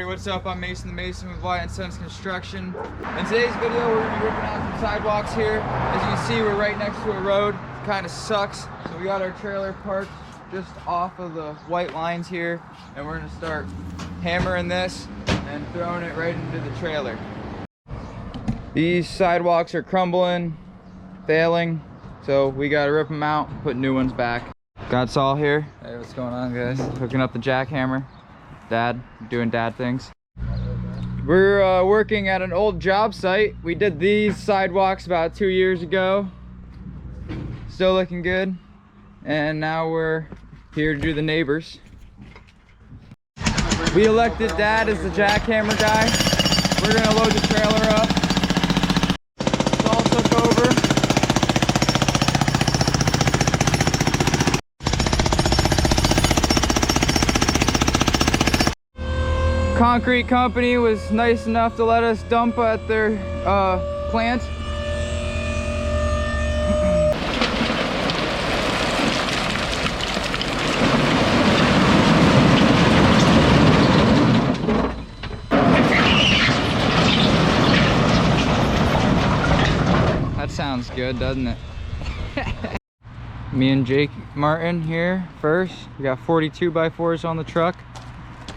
what's up? I'm Mason the Mason with Wyatt & Sons Construction. In today's video, we're gonna be ripping out some sidewalks here. As you can see, we're right next to a road. It kind of sucks. So we got our trailer parked just off of the white lines here, and we're gonna start hammering this and throwing it right into the trailer. These sidewalks are crumbling, failing, so we gotta rip them out, put new ones back. Got Saul here. Hey, what's going on, guys? Hooking up the jackhammer. Dad, doing dad things. We're working at an old job site. We did these sidewalks about 2 years ago. Still looking good. And now we're here to do the neighbors. We elected Dad as the jackhammer guy. We're gonna load the trailer up. Saul took over. Concrete company was nice enough to let us dump at their plant. That sounds good, doesn't it? Me and Jake Martin here first. We got 42x4s on the truck.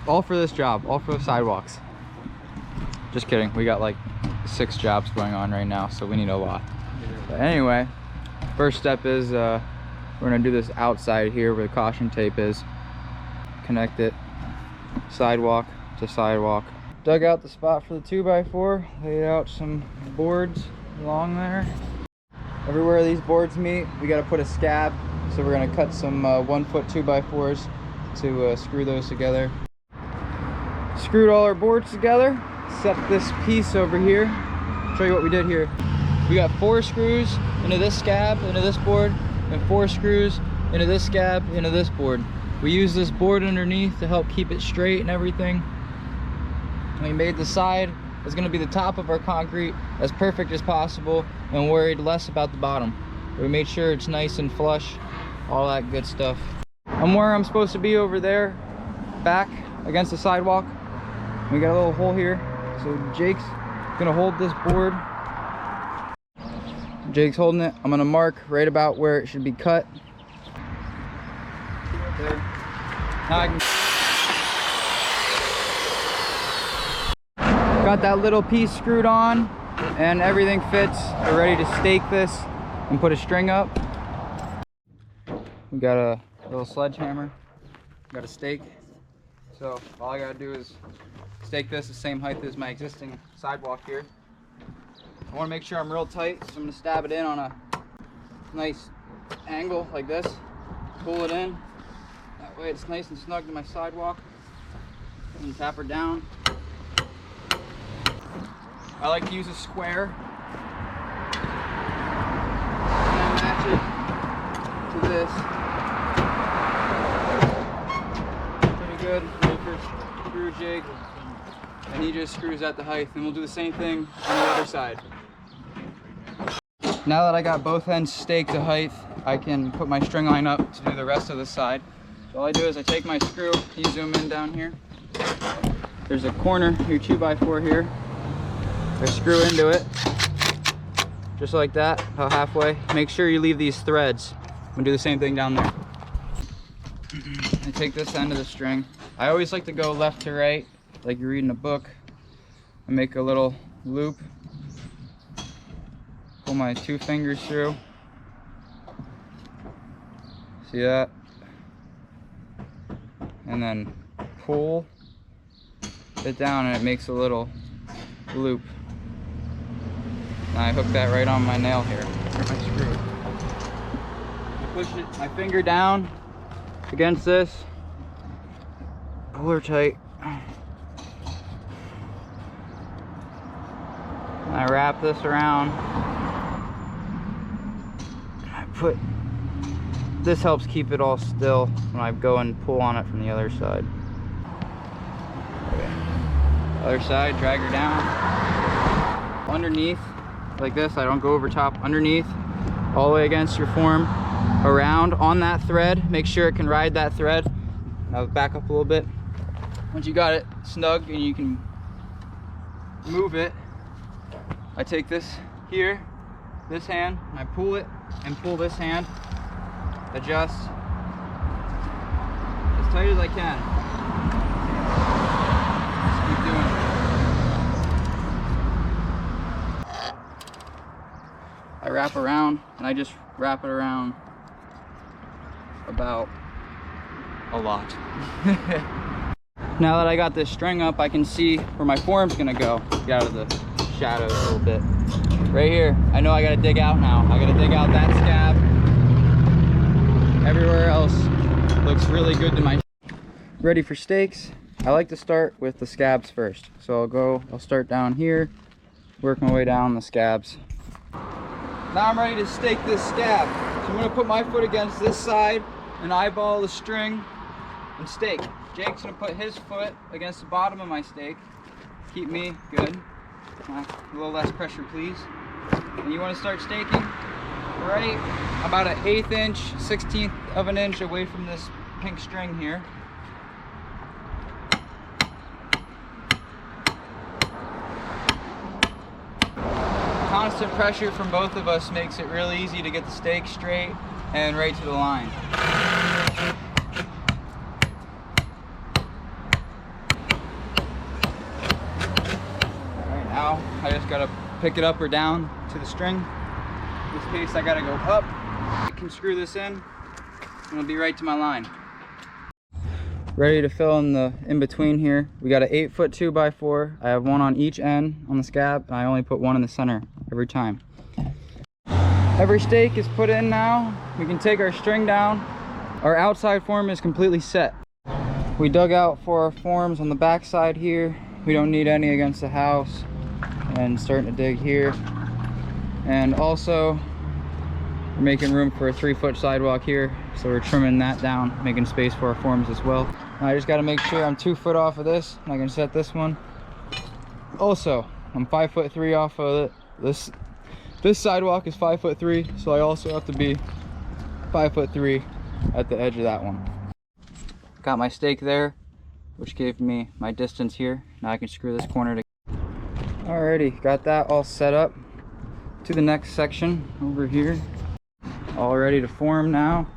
All for this job, all for the sidewalks. Just kidding, we got like 6 jobs going on right now, so we need a lot. But anyway, first step is we're gonna do this outside here where the caution tape is. Connect it sidewalk to sidewalk. Dug out the spot for the 2x4, laid out some boards along there. Everywhere these boards meet, we gotta put a scab. So we're gonna cut some 1-foot 2x4s to screw those together. Screwed all our boards together, set this piece over here. Show you what we did here. We got 4 screws into this scab, into this board, and 4 screws into this scab, into this board. We use this board underneath to help keep it straight and everything. We made the side is going to be the top of our concrete as perfect as possible and worried less about the bottom. We made sure it's nice and flush, all that good stuff. I'm where I'm supposed to be over there, back against the sidewalk. We got a little hole here, so Jake's gonna hold this board. Jake's holding it. I'm gonna mark right about where it should be cut. There. Now I can... Got that little piece screwed on, and everything fits. We're ready to stake this and put a string up. We got a little sledgehammer. Got a stake. So all I gotta do is stake this the same height as my existing sidewalk here. I want to make sure I'm real tight, so I'm going to stab it in on a nice angle like this. Pull it in. That way it's nice and snug to my sidewalk. And tap her down. I like to use a square. And match it to this. Pretty good. Screw jig, and he just screws at the height, and we'll do the same thing on the other side. Now that I got both ends staked to height, I can put my string line up to do the rest of the side. So all I do is I take my screw, you zoom in down here. There's a corner, your 2x4 here. I screw into it, just like that, about halfway. Make sure you leave these threads. I'm gonna do the same thing down there. I take this end of the string. I always like to go left to right, like you're reading a book. I make a little loop. Pull my 2 fingers through. See that? And then pull it down and it makes a little loop. And I hook that right on my nail here, or my screw. I push it, my finger down against this. Pull her tight. I wrap this around. I put, this helps keep it all still when I go and pull on it from the other side. Okay. Other side, drag her down. Underneath, like this, I don't go over top. Underneath, all the way against your form. Around on that thread, make sure it can ride that thread. Now back up a little bit. Once you got it snug and you can move it, I take this here, this hand, and I pull it and pull this hand, adjust as tight as I can. Just keep doing it. I wrap around, and I just wrap it around about a lot. Now that I got this string up, I can see where my form's gonna go. Get out of the shadows a little bit. Right here, I know I gotta dig out now. I gotta dig out that scab. Everywhere else looks really good to my. Ready for steaks. I like to start with the scabs first. So I'll start down here, work my way down the scabs. Now I'm ready to stake this scab. So I'm gonna put my foot against this side and eyeball the string and stake. Jake's gonna put his foot against the bottom of my stake. Keep me good. A little less pressure, please. And you wanna start staking right about an 1/8 inch, 1/16 of an inch away from this pink string here. Constant pressure from both of us makes it really easy to get the stake straight and right to the line. Alright, now I just gotta pick it up or down to the string. In this case I gotta go up. I can screw this in and it'll be right to my line. Ready to fill in the in-between here. We got an 8-foot 2x4. I have one on each end on the scab, and I only put one in the center every time. Every stake is put in now. We can take our string down. Our outside form is completely set. We dug out for our forms on the back side here. We don't need any against the house. And starting to dig here. And also, we're making room for a 3-foot sidewalk here. So we're trimming that down, making space for our forms as well. I just gotta make sure I'm 2 foot off of this, and I can set this one. Also, I'm 5'3" off of it. This sidewalk is 5'3", so I also have to be 5'3" at the edge of that one. Got my stake there, which gave me my distance here. Now I can screw this corner together. Alrighty, got that all set up. To the next section over here. All ready to form now.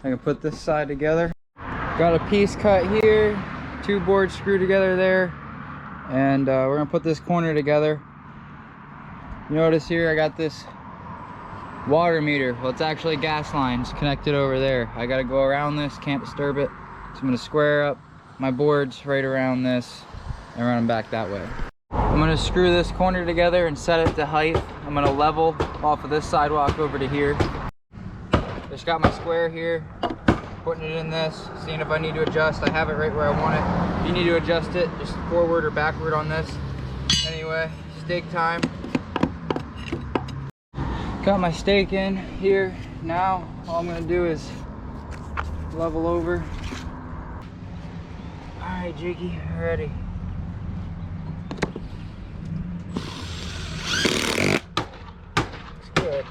I can put this side together. Got a piece cut here, 2 boards screwed together there, and we're gonna put this corner together. You notice here I got this water meter. Well, it's actually gas lines connected over there. I gotta go around this, can't disturb it. So I'm gonna square up my boards right around this and run them back that way. I'm gonna screw this corner together and set it to height. I'm gonna level off of this sidewalk over to here. Just got my square here, putting it in this, seeing if I need to adjust. I have it right where I want it. If you need to adjust it, just forward or backward on this. Anyway, stake time. Got my stake in here. Now, all I'm gonna do is level over. All right, Jakey, ready. Looks good.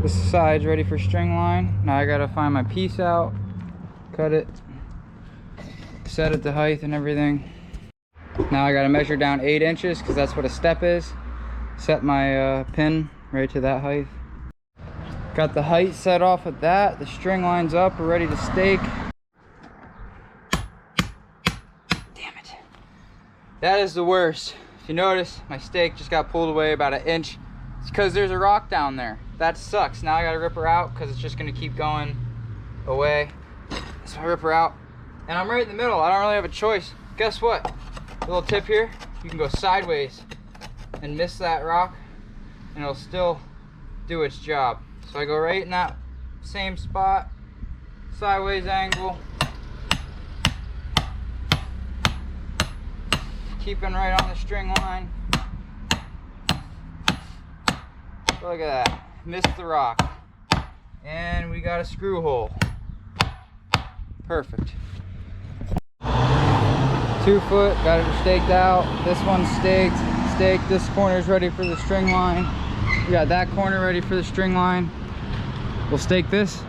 This side's ready for string line. Now I gotta find my piece out, cut it, set it to height and everything. Now I gotta measure down 8 inches because that's what a step is. Set my pin right to that height. Got the height set off at that. The string line's up, we're ready to stake. Damn it. That is the worst. If you notice, my stake just got pulled away about 1 inch. It's because there's a rock down there. That sucks. Now I gotta rip her out because it's just gonna keep going away. So I rip her out. And I'm right in the middle. I don't really have a choice. Guess what? A little tip here. You can go sideways and miss that rock and it'll still do its job. So I go right in that same spot, sideways angle. Keeping right on the string line. Look at that. Missed the rock. And we got a screw hole. Perfect. 2 foot, got it staked out. This one's staked. This corner's ready for the string line. We got that corner ready for the string line. We'll stake this.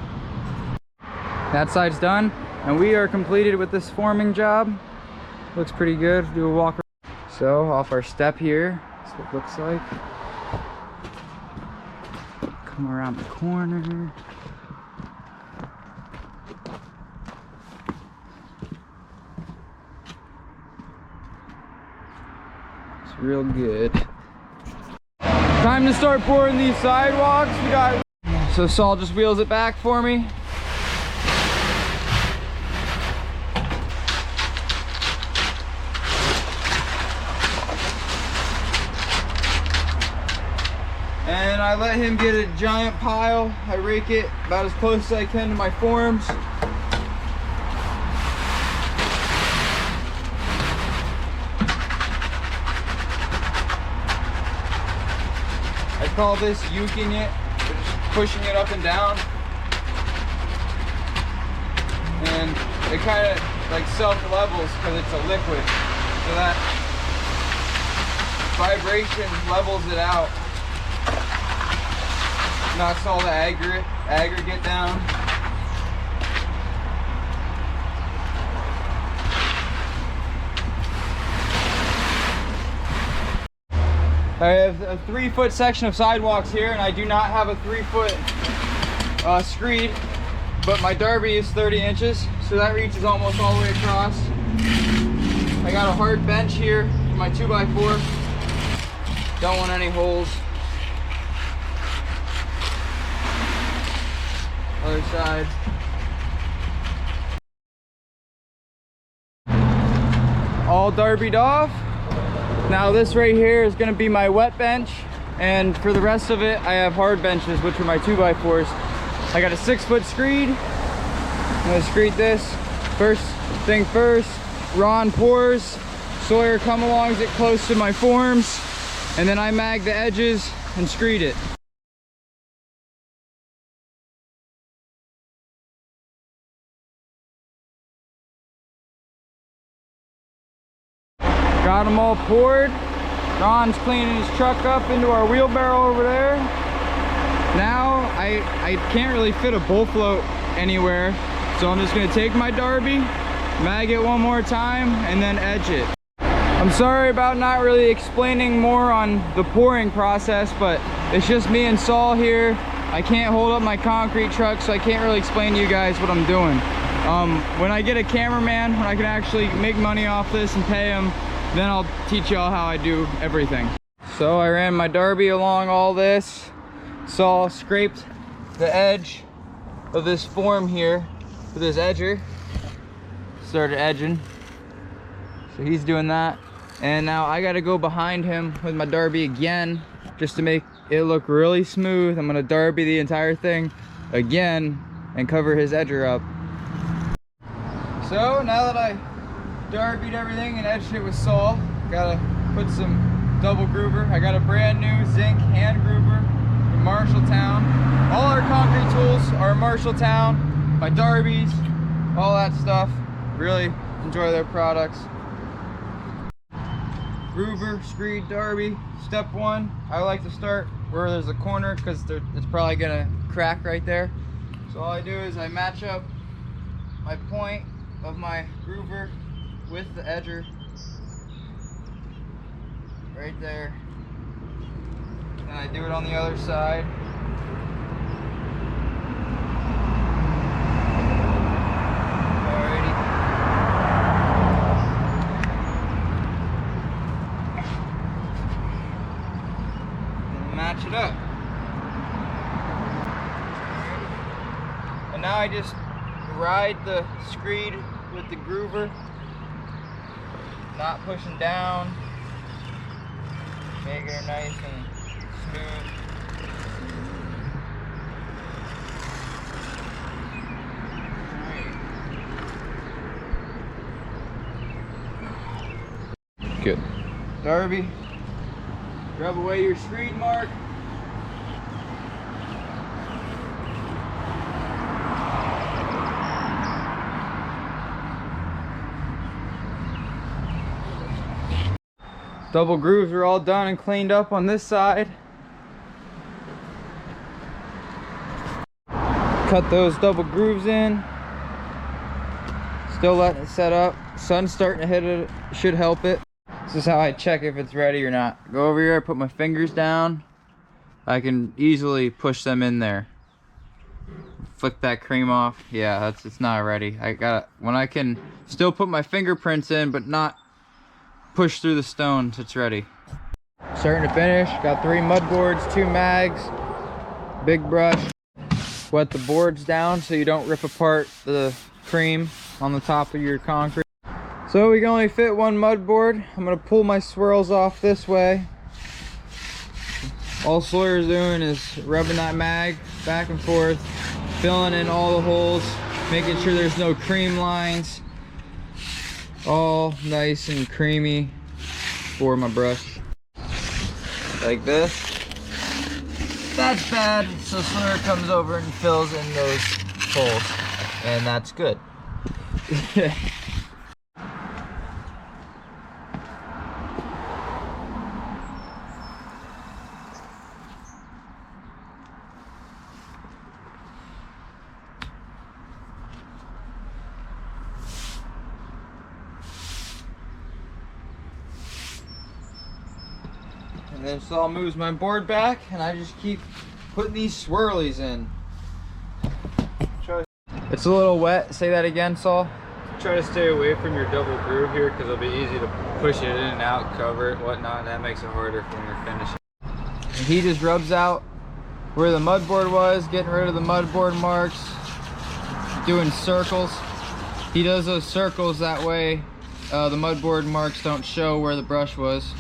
That side's done. And we are completed with this forming job. looks pretty good. Do a walk. So off our step here, that's what it looks like. Come around the corner. It's real good. Time to start pouring these sidewalks. We got, so Saul just wheels it back for me. And I let him get a giant pile. I rake it about as close as I can to my forms. I call this yuking it, just pushing it up and down. And it kind of like self-levels because it's a liquid. So that vibration levels it out. Knocks all the aggregate down. I have a 3-foot section of sidewalks here, and I do not have a 3-foot screed, but my derby is 30 inches, so that reaches almost all the way across. I got a hard bench here for my 2x4. Don't want any holes. Other side. All derbied off. Now this right here is going to be my wet bench, and for the rest of it I have hard benches, which are my 2x4s. I got a 6-foot screed. I'm going to screed this. First thing first, Ron pours, Sawyer come alongs it close to my forms, and then I mag the edges and screed it. Got them all poured. Ron's cleaning his truck up into our wheelbarrow over there. Now I can't really fit a bull float anywhere, so I'm just gonna take my derby, mag it one more time, and then edge it. I'm sorry about not really explaining more on the pouring process, but it's just me and Saul here. I can't hold up my concrete truck, so I can't really explain to you guys what I'm doing. When I get a cameraman, when I can actually make money off this and pay him, then I'll teach y'all how I do everything. So I ran my derby along all this. Saul scraped the edge of this form here with his edger. Started edging. So he's doing that. And now I gotta go behind him with my derby again, just to make it look really smooth. I'm gonna derby the entire thing again and cover his edger up. So now that I derbied everything and edged it with Saul, gotta put some double groover. I got a brand new zinc hand groover from Marshalltown. All our concrete tools are in Marshalltown. My derbies, all that stuff. Really enjoy their products. Groover, screed, derby. Step one, I like to start where there's a corner because it's probably gonna crack right there. So all I do is I match up my point of my groover with the edger right there, and I do it on the other side. Alrighty. And match it up. And now I just ride the screed with the groover, not pushing down, making it nice and smooth. Good. Derby, rub away your screed mark. Double grooves are all done and cleaned up on this side. Cut those double grooves in. Still letting it set up. Sun's starting to hit it, should help it. This is how I check if it's ready or not. Go over here, put my fingers down. I can easily push them in there. Flick that cream off. Yeah, it's not ready. When I can still put my fingerprints in but not push through the stones, it's ready. Starting to finish. Got 3 mud boards, 2 mags, big brush. Wet the boards down so you don't rip apart the cream on the top of your concrete. So we can only fit 1 mud board. I'm gonna pull my swirls off this way. All Sawyer's doing is rubbing that mag back and forth, filling in all the holes, making sure there's no cream lines. All nice and creamy for my brush. Like this. That's bad, so Sawyer comes over and fills in those holes, and that's good. And then Saul moves my board back, and I just keep putting these swirlies in. It's a little wet. Say that again, Saul. Try to stay away from your double groove here because it'll be easy to push it in and out, cover it, whatnot, and that makes it harder when you're finishing. And he just rubs out where the mud board was, getting rid of the mud board marks, doing circles. He does those circles that way the mud board marks don't show where the brush was.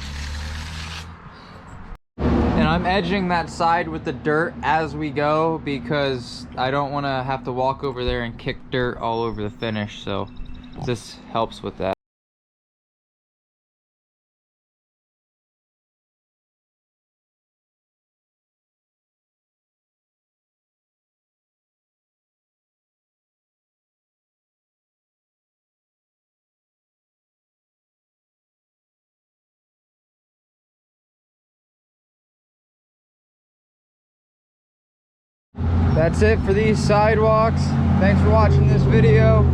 And I'm edging that side with the dirt as we go because I don't want to have to walk over there and kick dirt all over the finish, so this helps with that. That's it for these sidewalks. Thanks for watching this video.